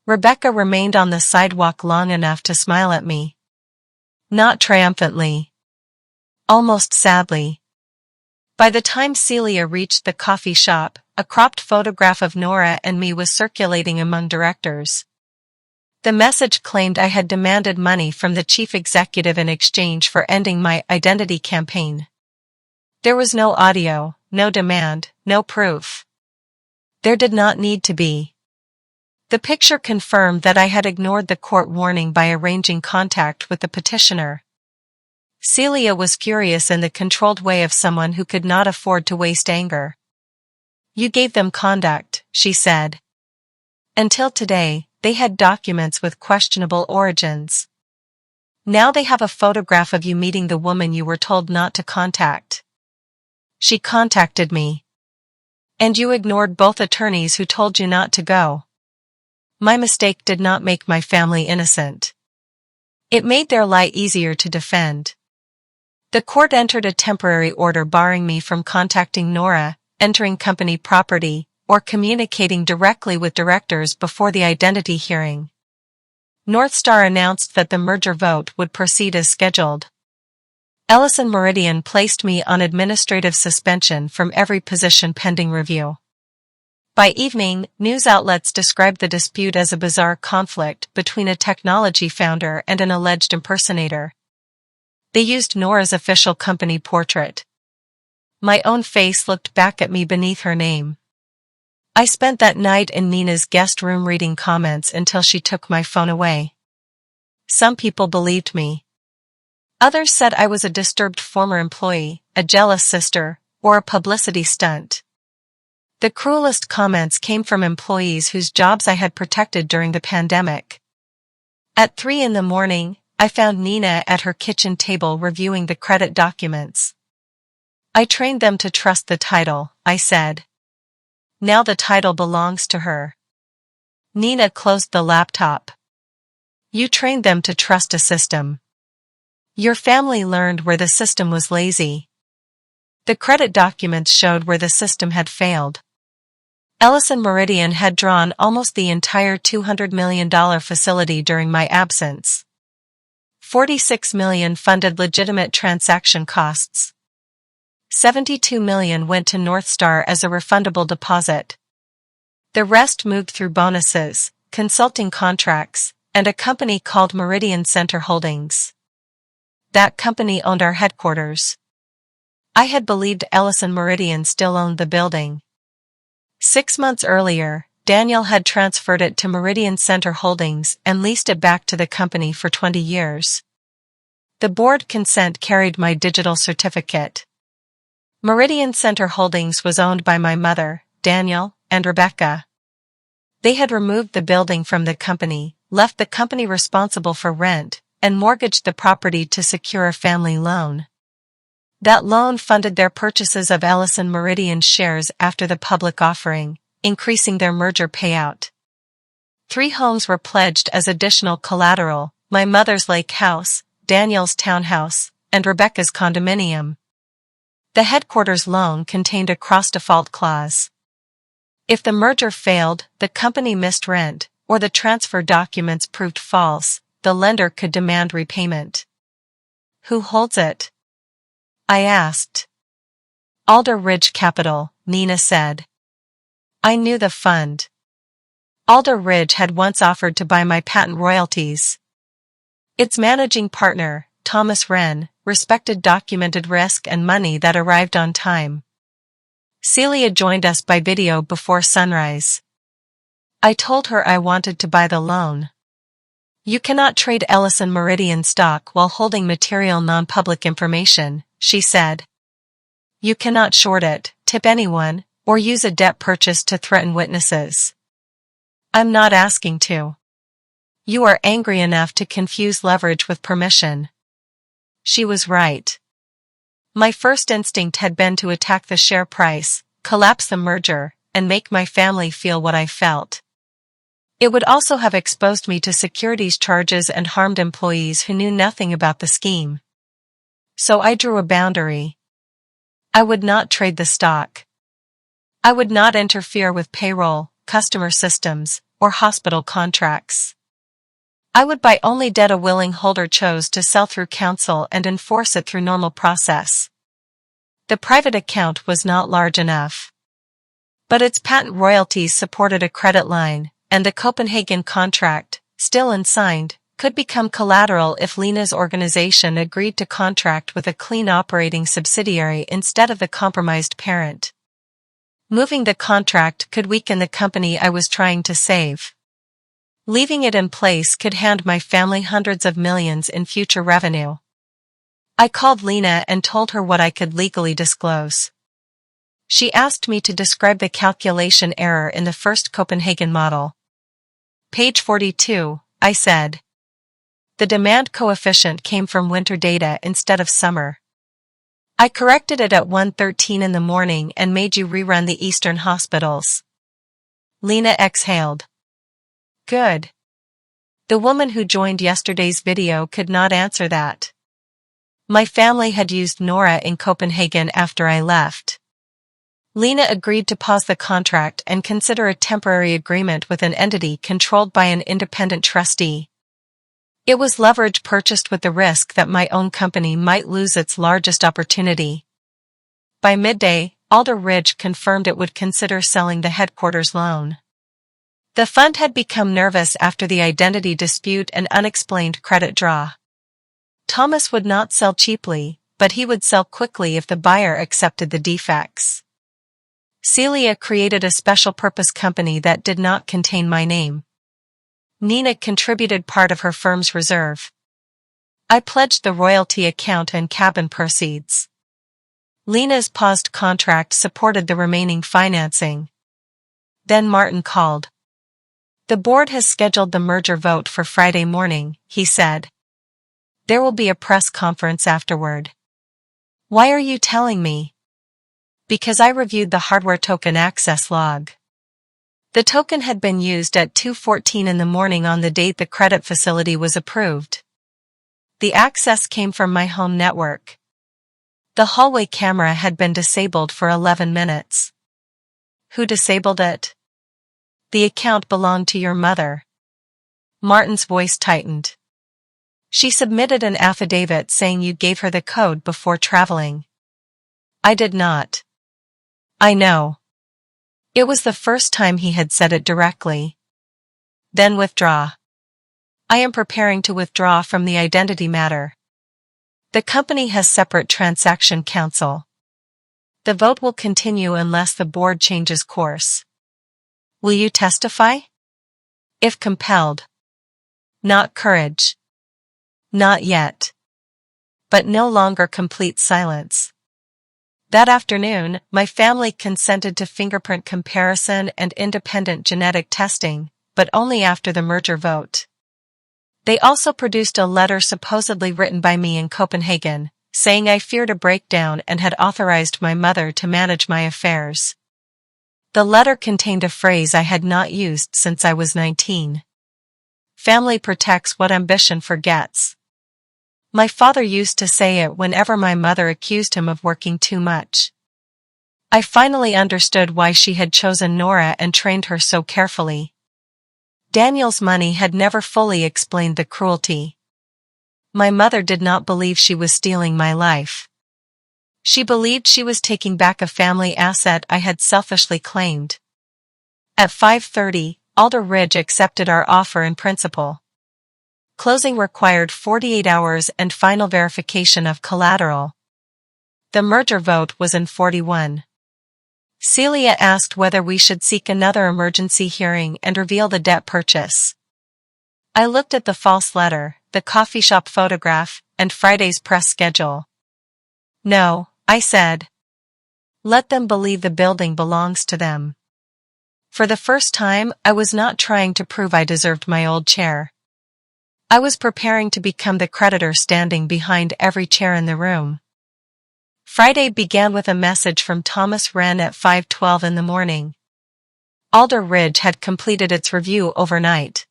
Rebecca remained on the sidewalk long enough to smile at me. Not triumphantly. Almost sadly. By the time Celia reached the coffee shop, a cropped photograph of Nora and me was circulating among directors. The message claimed I had demanded money from the chief executive in exchange for ending my identity campaign. There was no audio, no demand, no proof. There did not need to be. The picture confirmed that I had ignored the court warning by arranging contact with the petitioner. Celia was furious in the controlled way of someone who could not afford to waste anger. You gave them conduct, she said. Until today, they had documents with questionable origins. Now they have a photograph of you meeting the woman you were told not to contact. She contacted me. And you ignored both attorneys who told you not to go. My mistake did not make my family innocent. It made their lie easier to defend. The court entered a temporary order barring me from contacting Nora, entering company property, or communicating directly with directors before the identity hearing. Northstar announced that the merger vote would proceed as scheduled. Ellison Meridian placed me on administrative suspension from every position pending review. By evening, news outlets described the dispute as a bizarre conflict between a technology founder and an alleged impersonator. They used Nora's official company portrait. My own face looked back at me beneath her name. I spent that night in Nina's guest room reading comments until she took my phone away. Some people believed me. Others said I was a disturbed former employee, a jealous sister, or a publicity stunt. The cruelest comments came from employees whose jobs I had protected during the pandemic. At 3 a.m, I found Nina at her kitchen table reviewing the credit documents. I trained them to trust the title, I said. Now the title belongs to her. Nina closed the laptop. You trained them to trust a system. Your family learned where the system was lazy. The credit documents showed where the system had failed. Ellison Meridian had drawn almost the entire $200 million facility during my absence. $46 million funded legitimate transaction costs. $72 million went to Northstar as a refundable deposit. The rest moved through bonuses, consulting contracts, and a company called Meridian Center Holdings. That company owned our headquarters. I had believed Ellison Meridian still owned the building. 6 months earlier, Daniel had transferred it to Meridian Center Holdings and leased it back to the company for 20 years. The board consent carried my digital certificate. Meridian Center Holdings was owned by my mother, Daniel, and Rebecca. They had removed the building from the company, left the company responsible for rent, and mortgaged the property to secure a family loan. That loan funded their purchases of Ellison Meridian shares after the public offering, increasing their merger payout. 3 homes were pledged as additional collateral: my mother's lake house, Daniel's townhouse, and Rebecca's condominium. The headquarters loan contained a cross-default clause. If the merger failed, the company missed rent, or the transfer documents proved false, the lender could demand repayment. Who holds it? I asked. Alder Ridge Capital, Nina said. I knew the fund. Alder Ridge had once offered to buy my patent royalties. Its managing partner, Thomas Wren, respected documented risk and money that arrived on time. Celia joined us by video before sunrise. I told her I wanted to buy the loan. You cannot trade Ellison Meridian stock while holding material non-public information, she said. You cannot short it, tip anyone, or use a debt purchase to threaten witnesses. I'm not asking to. You are angry enough to confuse leverage with permission. She was right. My first instinct had been to attack the share price, collapse the merger, and make my family feel what I felt. It would also have exposed me to securities charges and harmed employees who knew nothing about the scheme. So I drew a boundary. I would not trade the stock. I would not interfere with payroll, customer systems, or hospital contracts. I would buy only debt a willing holder chose to sell through counsel and enforce it through normal process. The private account was not large enough. But its patent royalties supported a credit line, and the Copenhagen contract, still unsigned, could become collateral if Lena's organization agreed to contract with a clean operating subsidiary instead of the compromised parent. Moving the contract could weaken the company I was trying to save. Leaving it in place could hand my family hundreds of millions in future revenue. I called Lena and told her what I could legally disclose. She asked me to describe the calculation error in the first Copenhagen model. Page 42, I said. The demand coefficient came from winter data instead of summer. I corrected it at 1:13 in the morning and made you rerun the Eastern hospitals. Lena exhaled. Good. The woman who joined yesterday's video could not answer that. My family had used Nora in Copenhagen after I left. Lena agreed to pause the contract and consider a temporary agreement with an entity controlled by an independent trustee. It was leverage purchased with the risk that my own company might lose its largest opportunity. By midday, Alder Ridge confirmed it would consider selling the headquarters loan. The fund had become nervous after the identity dispute and unexplained credit draw. Thomas would not sell cheaply, but he would sell quickly if the buyer accepted the defects. Celia created a special-purpose company that did not contain my name. Nina contributed part of her firm's reserve. I pledged the royalty account and cabin proceeds. Lena's paused contract supported the remaining financing. Then Martin called. The board has scheduled the merger vote for Friday morning, he said. There will be a press conference afterward. Why are you telling me? Because I reviewed the hardware token access log. The token had been used at 2:14 in the morning on the date the credit facility was approved. The access came from my home network. The hallway camera had been disabled for 11 minutes. Who disabled it? The account belonged to your mother. Martin's voice tightened. She submitted an affidavit saying you gave her the code before traveling. I did not. I know. It was the first time he had said it directly. Then withdraw. I am preparing to withdraw from the identity matter. The company has separate transaction counsel. The vote will continue unless the board changes course. Will you testify? If compelled. Not courage. Not yet. But no longer complete silence. That afternoon, my family consented to fingerprint comparison and independent genetic testing, but only after the merger vote. They also produced a letter supposedly written by me in Copenhagen, saying I feared a breakdown and had authorized my mother to manage my affairs. The letter contained a phrase I had not used since I was 19. Family protects what ambition forgets. My father used to say it whenever my mother accused him of working too much. I finally understood why she had chosen Nora and trained her so carefully. Daniel's money had never fully explained the cruelty. My mother did not believe she was stealing my life. She believed she was taking back a family asset I had selfishly claimed. At 5:30, Alder Ridge accepted our offer in principle. Closing required 48 hours and final verification of collateral. The merger vote was in 41. Celia asked whether we should seek another emergency hearing and reveal the debt purchase. I looked at the false letter, the coffee shop photograph, and Friday's press schedule. No, I said. Let them believe the building belongs to them. For the first time, I was not trying to prove I deserved my old chair. I was preparing to become the creditor standing behind every chair in the room. Friday began with a message from Thomas Wren at 5:12 in the morning. Alder Ridge had completed its review overnight.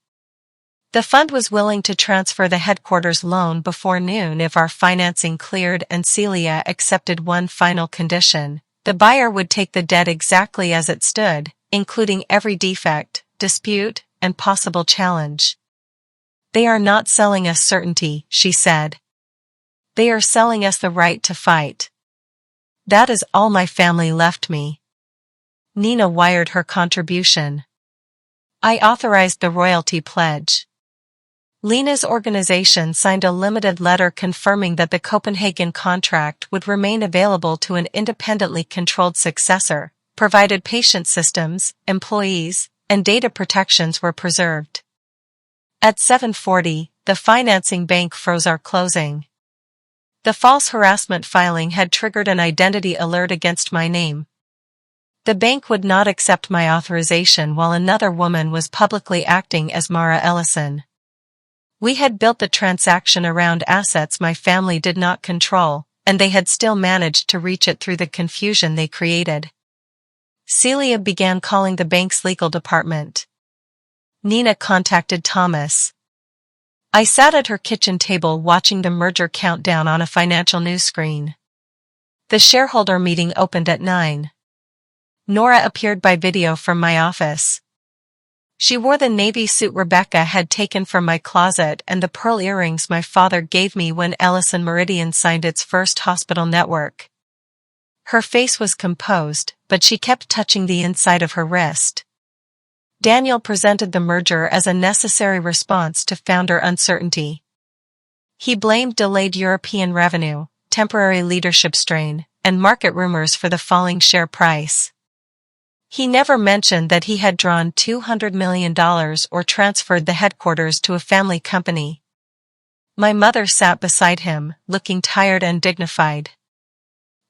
The fund was willing to transfer the headquarters loan before noon if our financing cleared, and Celia accepted one final condition. The buyer would take the debt exactly as it stood, including every defect, dispute, and possible challenge. They are not selling us certainty, she said. They are selling us the right to fight. That is all my family left me. Nina wired her contribution. I authorized the royalty pledge. Lena's organization signed a limited letter confirming that the Copenhagen contract would remain available to an independently controlled successor, provided patient systems, employees, and data protections were preserved. At 7:40, the financing bank froze our closing. The false harassment filing had triggered an identity alert against my name. The bank would not accept my authorization while another woman was publicly acting as Mara Ellison. We had built the transaction around assets my family did not control, and they had still managed to reach it through the confusion they created. Celia began calling the bank's legal department. Nina contacted Thomas. I sat at her kitchen table watching the merger countdown on a financial news screen. The shareholder meeting opened at 9. Nora appeared by video from my office. She wore the navy suit Rebecca had taken from my closet and the pearl earrings my father gave me when Ellison Meridian signed its first hospital network. Her face was composed, but she kept touching the inside of her wrist. Daniel presented the merger as a necessary response to founder uncertainty. He blamed delayed European revenue, temporary leadership strain, and market rumors for the falling share price. He never mentioned that he had drawn $200 million or transferred the headquarters to a family company. My mother sat beside him, looking tired and dignified.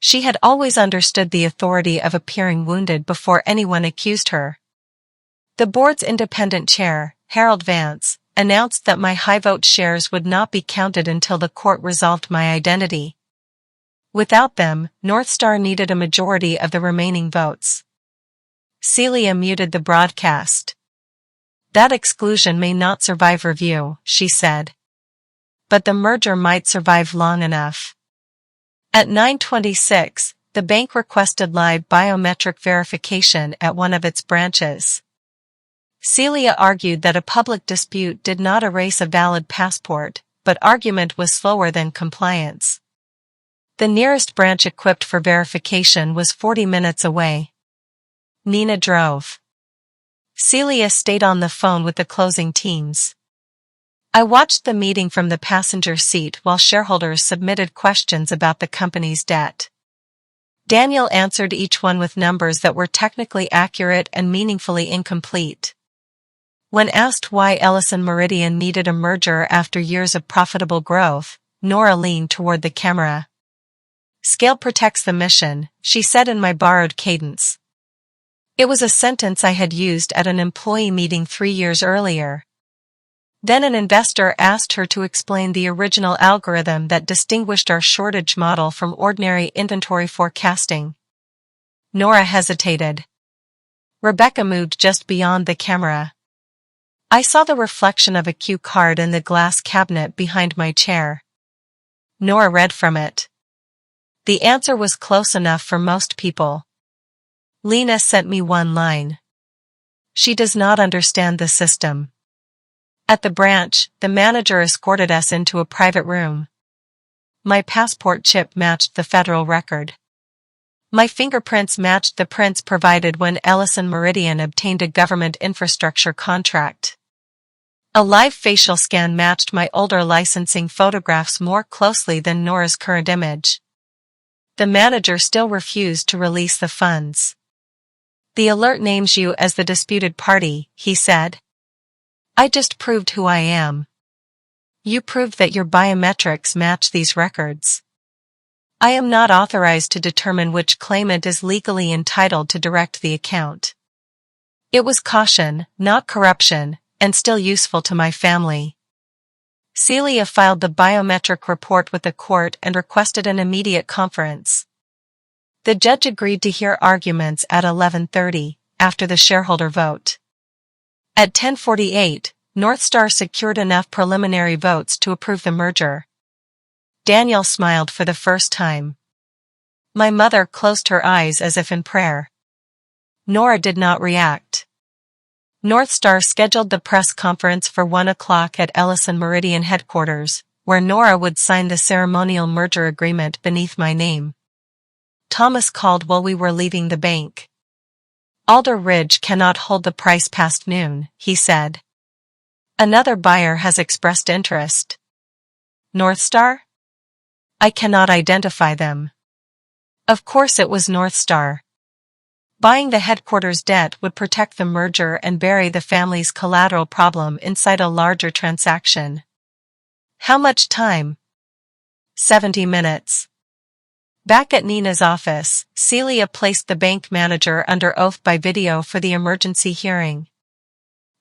She had always understood the authority of appearing wounded before anyone accused her. The board's independent chair, Harold Vance, announced that my high-vote shares would not be counted until the court resolved my identity. Without them, North Star needed a majority of the remaining votes. Celia muted the broadcast. That exclusion may not survive review, she said. But the merger might survive long enough. At 9:26, the bank requested live biometric verification at one of its branches. Celia argued that a public dispute did not erase a valid passport, but argument was slower than compliance. The nearest branch equipped for verification was 40 minutes away. Nina drove. Celia stayed on the phone with the closing teams. I watched the meeting from the passenger seat while shareholders submitted questions about the company's debt. Daniel answered each one with numbers that were technically accurate and meaningfully incomplete. When asked why Ellison Meridian needed a merger after years of profitable growth, Nora leaned toward the camera. "Scale protects the mission," she said in my borrowed cadence. It was a sentence I had used at an employee meeting 3 years earlier. Then an investor asked her to explain the original algorithm that distinguished our shortage model from ordinary inventory forecasting. Nora hesitated. Rebecca moved just beyond the camera. I saw the reflection of a cue card in the glass cabinet behind my chair. Nora read from it. The answer was close enough for most people. Lena sent me one line. She does not understand the system. At the branch, the manager escorted us into a private room. My passport chip matched the federal record. My fingerprints matched the prints provided when Ellison Meridian obtained a government infrastructure contract. A live facial scan matched my older licensing photographs more closely than Nora's current image. The manager still refused to release the funds. "The alert names you as the disputed party," he said. "I just proved who I am. You proved that your biometrics match these records. I am not authorized to determine which claimant is legally entitled to direct the account." It was caution, not corruption, and still useful to my family. Celia filed the biometric report with the court and requested an immediate conference. The judge agreed to hear arguments at 11:30, after the shareholder vote. At 10:48, North Star secured enough preliminary votes to approve the merger. Daniel smiled for the first time. My mother closed her eyes as if in prayer. Nora did not react. North Star scheduled the press conference for 1 o'clock at Ellison Meridian headquarters, where Nora would sign the ceremonial merger agreement beneath my name. Thomas called while we were leaving the bank. "Alder Ridge cannot hold the price past noon," he said. Another buyer has expressed interest. Northstar? I cannot identify them. Of course it was Northstar. Buying the headquarters debt would protect the merger and bury the family's collateral problem inside a larger transaction. How much time? 70 minutes. Back at Nina's office, Celia placed the bank manager under oath by video for the emergency hearing.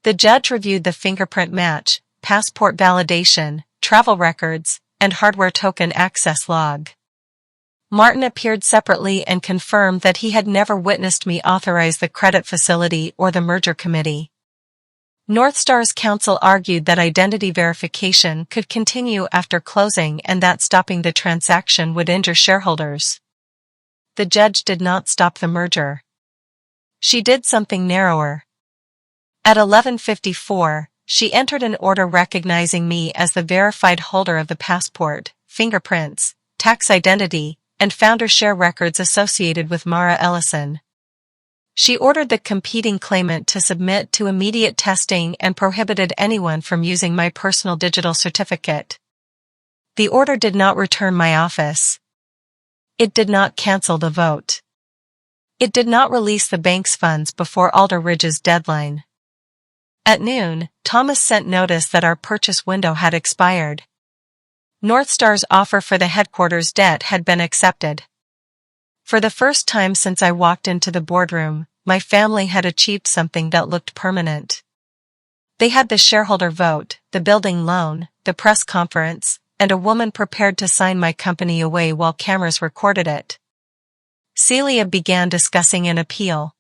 The judge reviewed the fingerprint match, passport validation, travel records, and hardware token access log. Martin appeared separately and confirmed that he had never witnessed me authorize the credit facility or the merger committee. Northstar's counsel argued that identity verification could continue after closing and that stopping the transaction would injure shareholders. The judge did not stop the merger. She did something narrower. At 11:54, she entered an order recognizing me as the verified holder of the passport, fingerprints, tax identity, and founder share records associated with Mara Ellison. She ordered the competing claimant to submit to immediate testing and prohibited anyone from using my personal digital certificate. The order did not return my office. It did not cancel the vote. It did not release the bank's funds before Alder Ridge's deadline. At noon, Thomas sent notice that our purchase window had expired. Northstar's offer for the headquarters debt had been accepted. For the first time since I walked into the boardroom, my family had achieved something that looked permanent. They had the shareholder vote, the building loan, the press conference, and a woman prepared to sign my company away while cameras recorded it. Celia began discussing an appeal.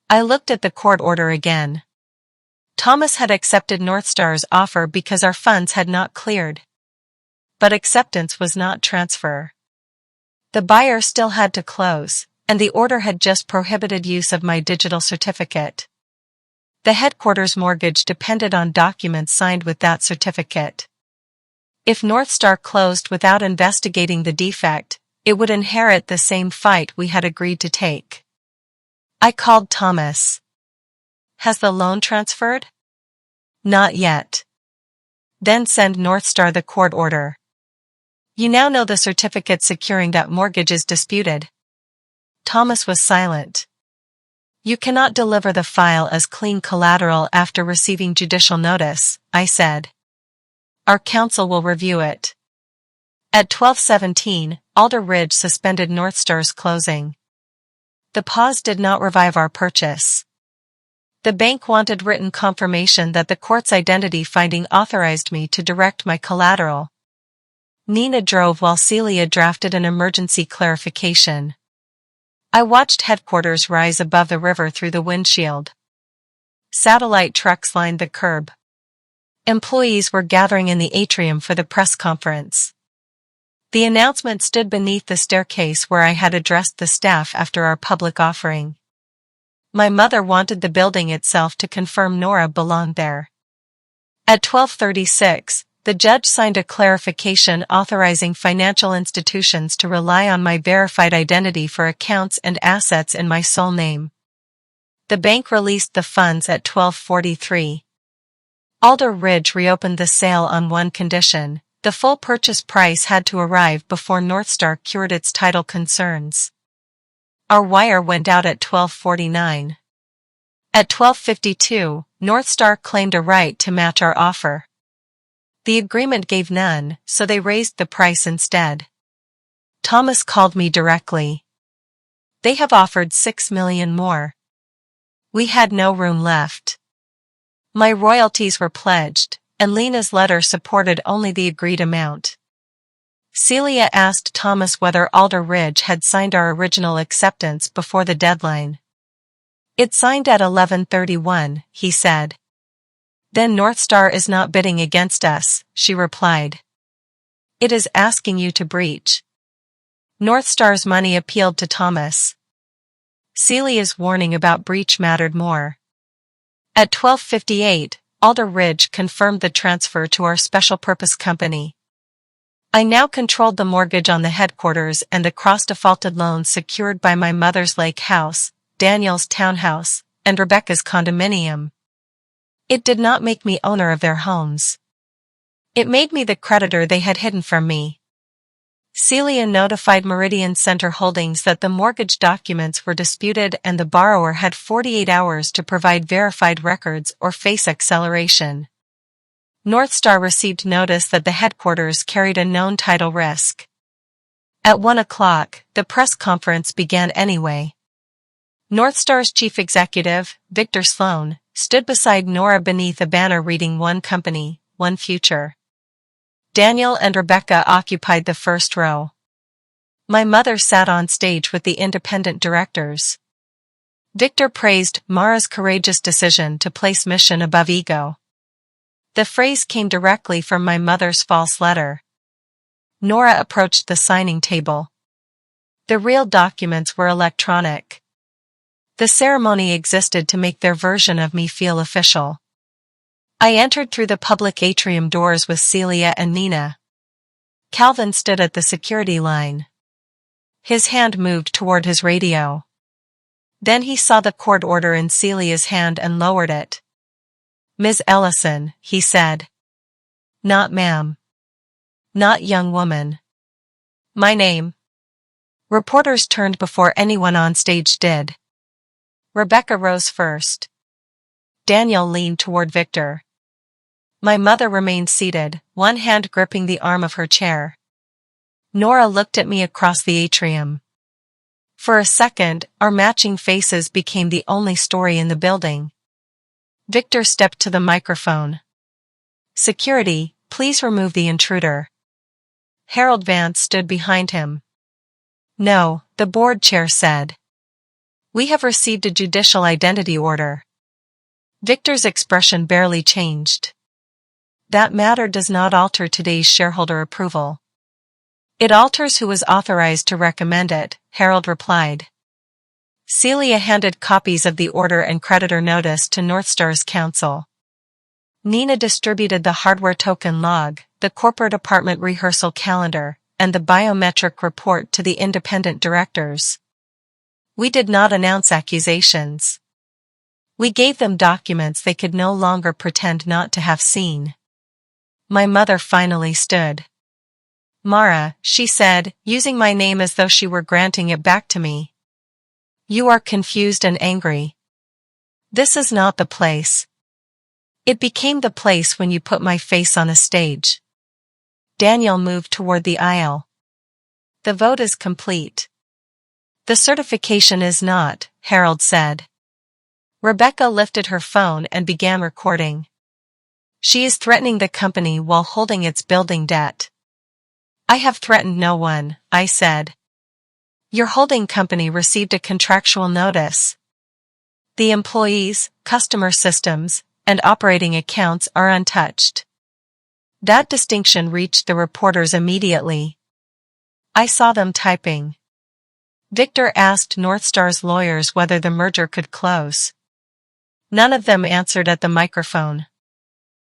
I looked at the court order again. Thomas had accepted Northstar's offer because our funds had not cleared. But acceptance was not transfer. The buyer still had to close, and the order had just prohibited use of my digital certificate. The headquarters mortgage depended on documents signed with that certificate. If Northstar closed without investigating the defect, it would inherit the same fight we had agreed to take. I called Thomas. Has the loan transferred? Not yet. Then send Northstar the court order. You now know the certificate securing that mortgage is disputed. Thomas was silent. You cannot deliver the file as clean collateral after receiving judicial notice, I said. Our counsel will review it. At 12:17, Alder Ridge suspended Northstar's closing. The pause did not revive our purchase. The bank wanted written confirmation that the court's identity finding authorized me to direct my collateral. Nina drove while Celia drafted an emergency clarification. I watched headquarters rise above the river through the windshield. Satellite trucks lined the curb. Employees were gathering in the atrium for the press conference. The announcement stood beneath the staircase where I had addressed the staff after our public offering. My mother wanted the building itself to confirm Nora belonged there. At 12:36, the judge signed a clarification authorizing financial institutions to rely on my verified identity for accounts and assets in my sole name. The bank released the funds at 12:43. Alder Ridge reopened the sale on one condition: the full purchase price had to arrive before Northstar cured its title concerns. Our wire went out at 12:49. At 12:52, Northstar claimed a right to match our offer. The agreement gave none, so they raised the price instead. Thomas called me directly. They have offered $6 million more. We had no room left. My royalties were pledged, and Lena's letter supported only the agreed amount. Celia asked Thomas whether Alder Ridge had signed our original acceptance before the deadline. It signed at 11:31, he said. Then Northstar is not bidding against us, she replied. It is asking you to breach. Northstar's money appealed to Thomas. Celia's warning about breach mattered more. At 12:58, Alder Ridge confirmed the transfer to our special purpose company. I now controlled the mortgage on the headquarters and the cross-defaulted loans secured by my mother's lake house, Daniel's townhouse, and Rebecca's condominium. It did not make me owner of their homes. It made me the creditor they had hidden from me. Celia notified Meridian Center Holdings that the mortgage documents were disputed and the borrower had 48 hours to provide verified records or face acceleration. Northstar received notice that the headquarters carried a known title risk. At 1 o'clock, the press conference began anyway. Northstar's chief executive, Victor Sloan, stood beside Nora beneath a banner reading "One Company, One Future." Daniel and Rebecca occupied the first row. My mother sat on stage with the independent directors. Victor praised Mara's courageous decision to place mission above ego. The phrase came directly from my mother's false letter. Nora approached the signing table. The real documents were electronic. The ceremony existed to make their version of me feel official. I entered through the public atrium doors with Celia and Nina. Calvin stood at the security line. His hand moved toward his radio. Then he saw the court order in Celia's hand and lowered it. "Ms. Ellison," he said. "Not ma'am. Not young woman. My name." Reporters turned before anyone on stage did. Rebecca rose first. Daniel leaned toward Victor. My mother remained seated, one hand gripping the arm of her chair. Nora looked at me across the atrium. For a second, our matching faces became the only story in the building. Victor stepped to the microphone. "Security, please remove the intruder." Harold Vance stood behind him. "No," the board chair said. "We have received a judicial identity order." Victor's expression barely changed. "That matter does not alter today's shareholder approval." "It alters who was authorized to recommend it," Harold replied. Celia handed copies of the order and creditor notice to Northstar's counsel. Nina distributed the hardware token log, the corporate apartment rehearsal calendar, and the biometric report to the independent directors. We did not announce accusations. We gave them documents they could no longer pretend not to have seen. My mother finally stood. "Mara," she said, using my name as though she were granting it back to me. "You are confused and angry. This is not the place. It became the place when you put my face on a stage." Daniel moved toward the aisle. "The vote is complete." "The certification is not," Harold said. Rebecca lifted her phone and began recording. "She is threatening the company while holding its building debt." "I have threatened no one," I said. "Your holding company received a contractual notice. The employees, customer systems, and operating accounts are untouched." That distinction reached the reporters immediately. I saw them typing. Victor asked Northstar's lawyers whether the merger could close. None of them answered at the microphone.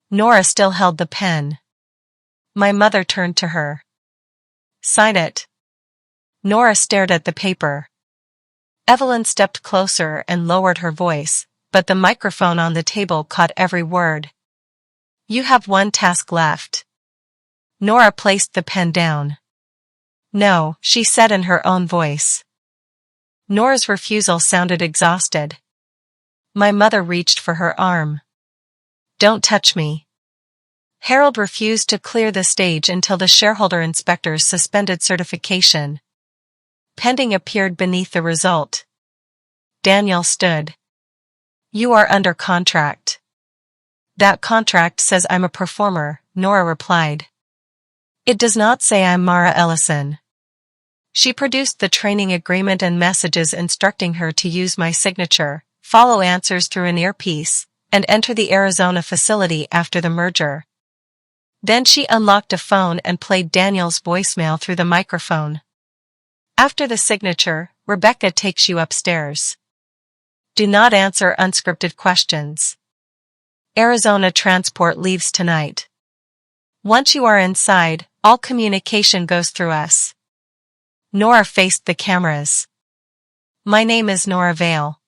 Nora still held the pen. My mother turned to her. "Sign it." Nora stared at the paper. Evelyn stepped closer and lowered her voice, but the microphone on the table caught every word. "You have one task left." Nora placed the pen down. "No," she said in her own voice. Nora's refusal sounded exhausted. My mother reached for her arm. "Don't touch me." Harold refused to clear the stage until the shareholder inspectors suspended certification. Pending appeared beneath the result. Daniel stood. "You are under contract." "That contract says I'm a performer," Nora replied. "It does not say I'm Mara Ellison." She produced the training agreement and messages instructing her to use my signature, follow answers through an earpiece, and enter the Arizona facility after the merger. Then she unlocked a phone and played Daniel's voicemail through the microphone. "After the signature, Rebecca takes you upstairs. Do not answer unscripted questions. Arizona transport leaves tonight. Once you are inside, all communication goes through us." Nora faced the cameras. "My name is Nora Vale."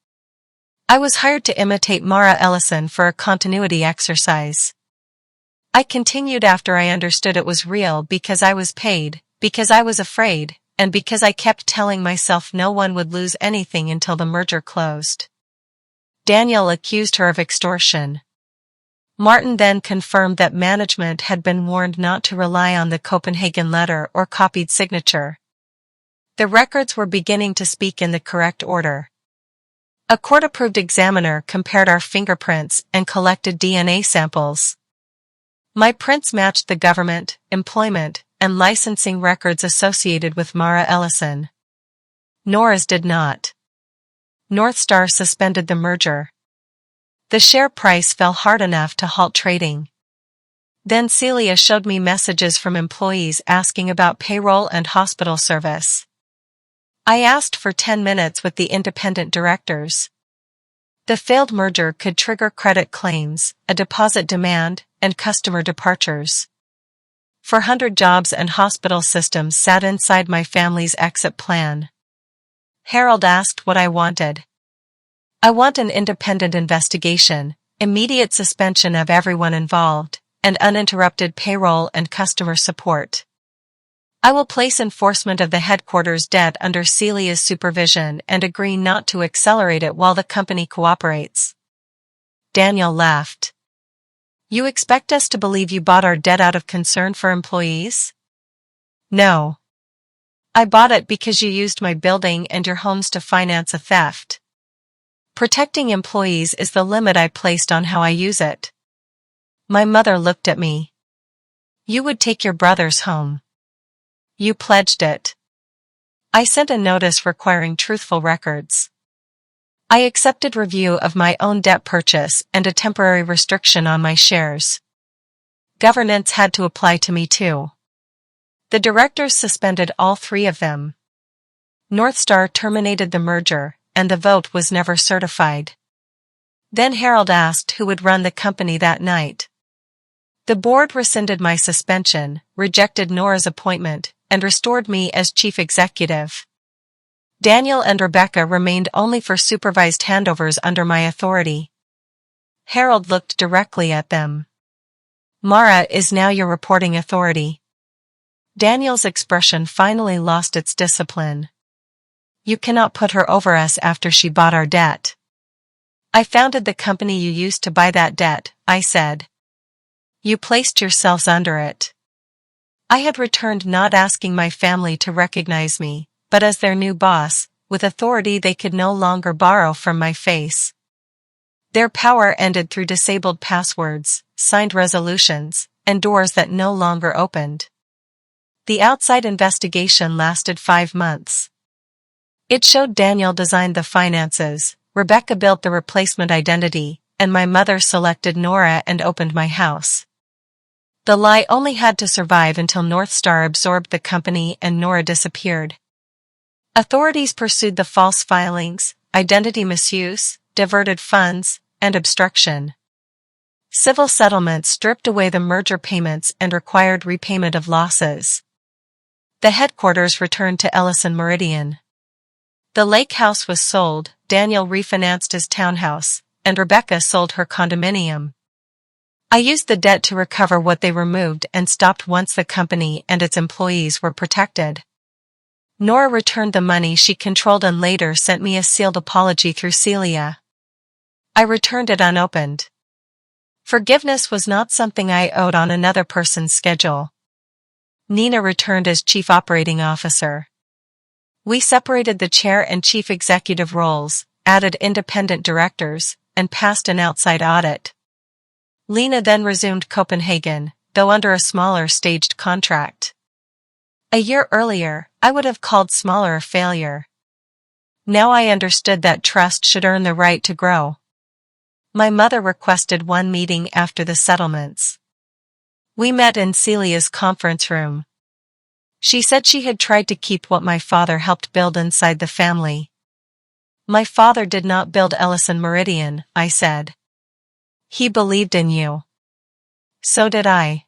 I was hired to imitate Mara Ellison for a continuity exercise. I continued after I understood it was real because I was paid, because I was afraid, and because I kept telling myself no one would lose anything until the merger closed. Daniel accused her of extortion. Martin then confirmed that management had been warned not to rely on the Copenhagen letter or copied signature. The records were beginning to speak in the correct order. A court-approved examiner compared our fingerprints and collected DNA samples. My prints matched the government, employment, and licensing records associated with Mara Ellison. Nora's did not. Northstar suspended the merger. The share price fell hard enough to halt trading. Then Celia showed me messages from employees asking about payroll and hospital service. I asked for 10 minutes with the independent directors. The failed merger could trigger credit claims, a deposit demand, and customer departures. 400 jobs and hospital systems sat inside my family's exit plan. Harold asked what I wanted. I want an independent investigation, immediate suspension of everyone involved, and uninterrupted payroll and customer support. I will place enforcement of the headquarters debt under Celia's supervision and agree not to accelerate it while the company cooperates. Daniel laughed. You expect us to believe you bought our debt out of concern for employees? No. I bought it because you used my building and your homes to finance a theft. Protecting employees is the limit I placed on how I use it. My mother looked at me. You would take your brother's home. You pledged it. I sent a notice requiring truthful records. I accepted review of my own debt purchase and a temporary restriction on my shares. Governance had to apply to me too. The directors suspended all 3 of them. Northstar terminated the merger, and the vote was never certified. Then Harold asked who would run the company that night. The board rescinded my suspension, rejected Nora's appointment, and restored me as chief executive. Daniel and Rebecca remained only for supervised handovers under my authority. Harold looked directly at them. Mara is now your reporting authority. Daniel's expression finally lost its discipline. You cannot put her over us after she bought our debt. I founded the company you used to buy that debt, I said. You placed yourselves under it. I had returned not asking my family to recognize me, but as their new boss, with authority they could no longer borrow from my face. Their power ended through disabled passwords, signed resolutions, and doors that no longer opened. The outside investigation lasted 5 months. It showed Daniel designed the finances, Rebecca built the replacement identity, and my mother selected Nora and opened my house. The lie only had to survive until Northstar absorbed the company and Nora disappeared. Authorities pursued the false filings, identity misuse, diverted funds, and obstruction. Civil settlements stripped away the merger payments and required repayment of losses. The headquarters returned to Ellison Meridian. The lake house was sold, Daniel refinanced his townhouse, and Rebecca sold her condominium. I used the debt to recover what they removed and stopped once the company and its employees were protected. Nora returned the money she controlled and later sent me a sealed apology through Celia. I returned it unopened. Forgiveness was not something I owed on another person's schedule. Nina returned as chief operating officer. We separated the chair and chief executive roles, added independent directors, and passed an outside audit. Lena then resumed Copenhagen, though under a smaller staged contract. A year earlier, I would have called smaller a failure. Now I understood that trust should earn the right to grow. My mother requested one meeting after the settlements. We met in Celia's conference room. She said she had tried to keep what my father helped build inside the family. My father did not build Ellison Meridian, I said. He believed in you. So did I.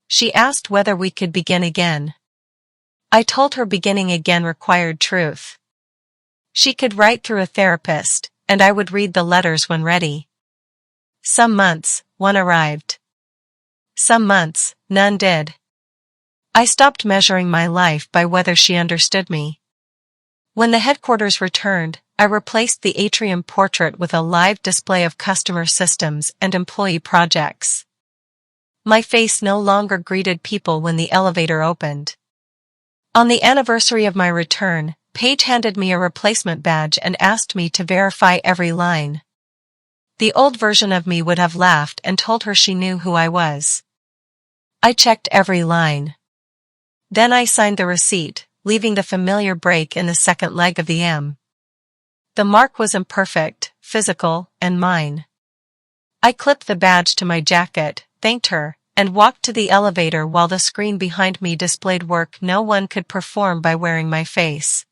She asked whether we could begin again. I told her beginning again required truth. She could write through a therapist, and I would read the letters when ready. Some months, one arrived. Some months, none did. I stopped measuring my life by whether she understood me. When the headquarters returned, I replaced the atrium portrait with a live display of customer systems and employee projects. My face no longer greeted people when the elevator opened. On the anniversary of my return, Paige handed me a replacement badge and asked me to verify every line. The old version of me would have laughed and told her she knew who I was. I checked every line. Then I signed the receipt, leaving the familiar break in the second leg of the M. The mark was imperfect, physical, and mine. I clipped the badge to my jacket, thanked her, and walked to the elevator while the screen behind me displayed work no one could perform by wearing my face.